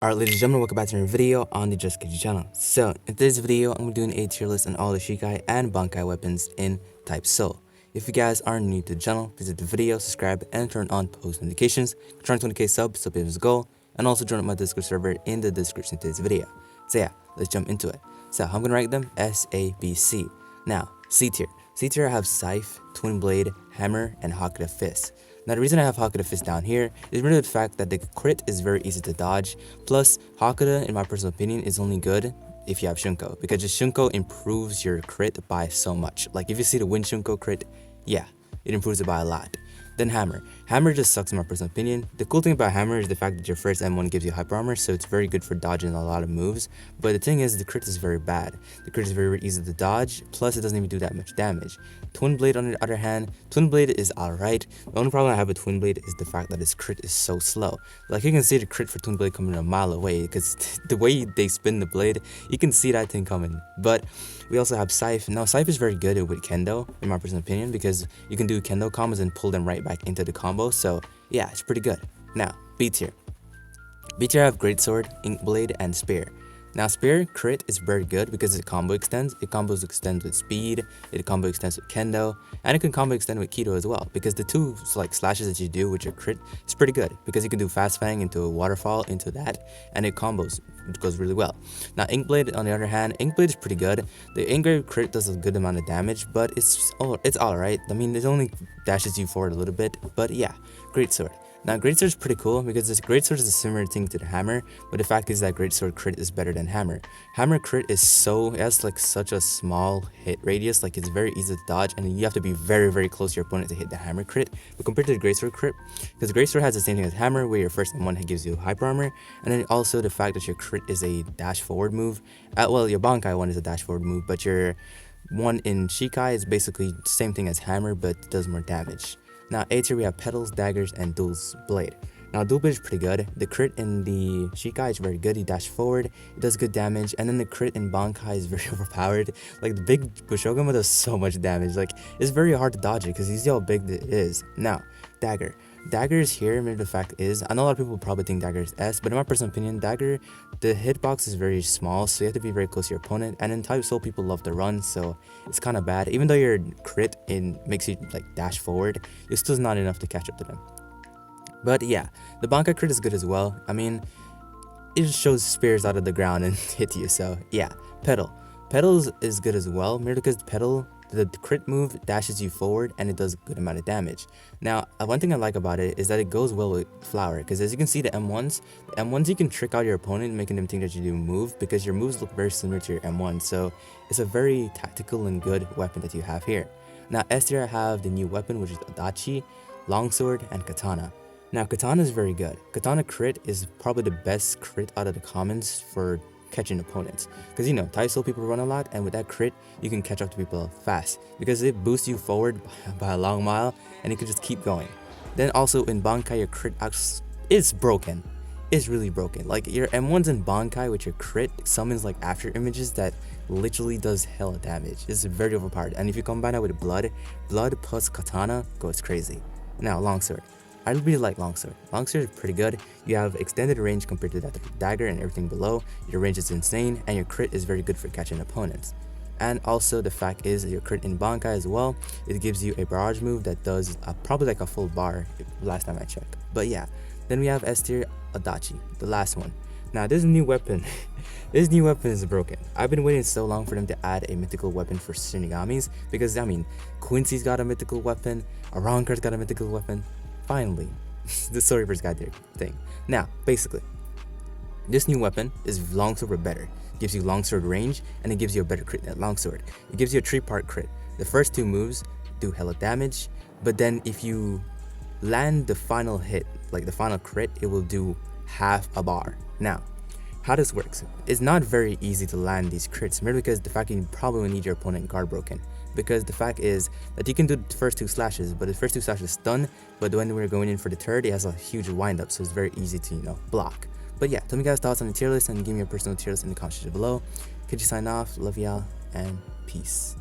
Alright, ladies and gentlemen, welcome back to another video on the JustKenshi channel. So, in today's video, I'm doing a tier list on all the Shikai and Bankai weapons in Type Soul. If you guys are new to the channel, visit the video, subscribe, and turn on post notifications. We're trying 20k subs, so it's a goal, and also join up my Discord server in the description of today's video. So yeah, let's jump into it. So, I'm gonna rank them S, A, B, C. Now, C tier. C tier I have Scythe, Twin Blade, Hammer, and Hakuda Fist. Now the reason I have Hakuda Fist down here is really the fact that the crit is very easy to dodge, plus Hakuda, in my personal opinion, is only good if you have Shunko, because just Shunko improves your crit by so much. Like if you see the Wind Shunko crit, yeah, it improves it by a lot. Then Hammer. Hammer just sucks in my personal opinion. The cool thing about Hammer is the fact that your first M1 gives you hyper armor, so it's very good for dodging a lot of moves. But the thing is, the crit is very bad. The crit is very easy to dodge, plus it doesn't even do that much damage. Twin Blade, on the other hand, Twin Blade is alright. The only problem I have with Twin Blade is the fact that its crit is so slow. Like you can see the crit for Twin Blade coming a mile away, because the way they spin the blade, you can see that thing coming. But we also have Scythe. Now Scythe is very good with Kendo, in my personal opinion, because you can do Kendo combos and pull them right back into the combo. So yeah, it's pretty good. Now, B tier. B tier I have Greatsword, Ink Blade, and Spear. Now Spear crit is very good because it combo extends. It combos extends with speed, it combo extends with Kendo, and it can combo extend with Keto as well, because the two like slashes that you do with your crit is pretty good, because you can do Fast Fang into a Waterfall into that, and it combos. It goes really well. Now Inkblade, on the other hand, Inkblade is pretty good. The Engrave crit does a good amount of damage, but it's alright. I mean, it only dashes you forward a little bit, but yeah, Greatsword. Now Greatsword is pretty cool because this Greatsword is a similar thing to the Hammer, but the fact is that Greatsword crit is better than Hammer. Hammer crit is it has like such a small hit radius, like it's very easy to dodge, and you have to be very close to your opponent to hit the Hammer crit. But compared to the Greatsword crit, because Greatsword has the same thing as Hammer, where your first M1 gives you hyper armor, and then also the fact that your crit is a dash forward move. Well, your Bankai one is a dash forward move, but your one in Shikai is basically the same thing as Hammer, but does more damage. Now A tier we have Petals, Daggers, and Dual's Blade. Now Dual Blade is pretty good. The crit in the Shikai is very good. He dash forward, it does good damage, and then the crit in Bankai is very overpowered. Like the big Bushogama does so much damage. Like it's very hard to dodge it because you see how big it is. Now Dagger. Dagger is here, maybe the fact is, I know a lot of people probably think Dagger is S, but in my personal opinion, Dagger, the hitbox is very small, so you have to be very close to your opponent, and in Type Soul people love to run, so it's kind of bad. Even though your crit makes you like dash forward, it's still not enough to catch up to them. But yeah, the Bankai crit is good as well. I mean, it just shows spears out of the ground and hit you, so yeah. Petals is good as well, merely because the crit move dashes you forward and it does a good amount of damage. Now, one thing I like about it is that it goes well with Flower, because as you can see the M1s you can trick out your opponent, making them think that you do move, because your moves look very similar to your M1, so it's a very tactical and good weapon that you have here. Now S tier I have the new weapon, which is Adachi, Longsword, and Katana. Now Katana is very good. Katana crit is probably the best crit out of the commons for catching opponents, because you know Type Soul people run a lot, and with that crit you can catch up to people fast because it boosts you forward by a long mile and you can just keep going. Then also in Bankai, your crit is broken. It's really broken. Like your M1s in Bankai with your crit summons like after images that literally does hella damage. It's very overpowered, and if you combine that with blood plus Katana goes crazy. Now Longsword. I really like Longsword. Longsword is pretty good. You have extended range compared to that of Dagger and everything below. Your range is insane, and your crit is very good for catching opponents. And also the fact is that your crit in Bankai as well, it gives you a barrage move that does probably like a full bar last time I checked. But yeah, then we have S tier Adachi, the last one. Now this new weapon, this new weapon is broken. I've been waiting so long for them to add a mythical weapon for Shinigamis, because I mean, Quincy's got a mythical weapon, Arankar's got a mythical weapon. Finally, the Storyverse got their thing. Now, basically, this new weapon is Longsword but better. It gives you Longsword range, and it gives you a better crit than Longsword. It gives you a 3-part crit. The first 2 moves do hella damage, but then if you land the final hit, like the final crit, it will do half a bar. Now, how this works, it's not very easy to land these crits, merely because the fact that you probably will need your opponent guard broken. Because the fact is that you can do the first 2 slashes, but the first 2 slashes stun, but when we're going in for the third, it has a huge wind up, so it's very easy to, block. But yeah, tell me guys thoughts on the tier list and give me your personal tier list in the comments section below. Could you sign off? Love y'all and peace.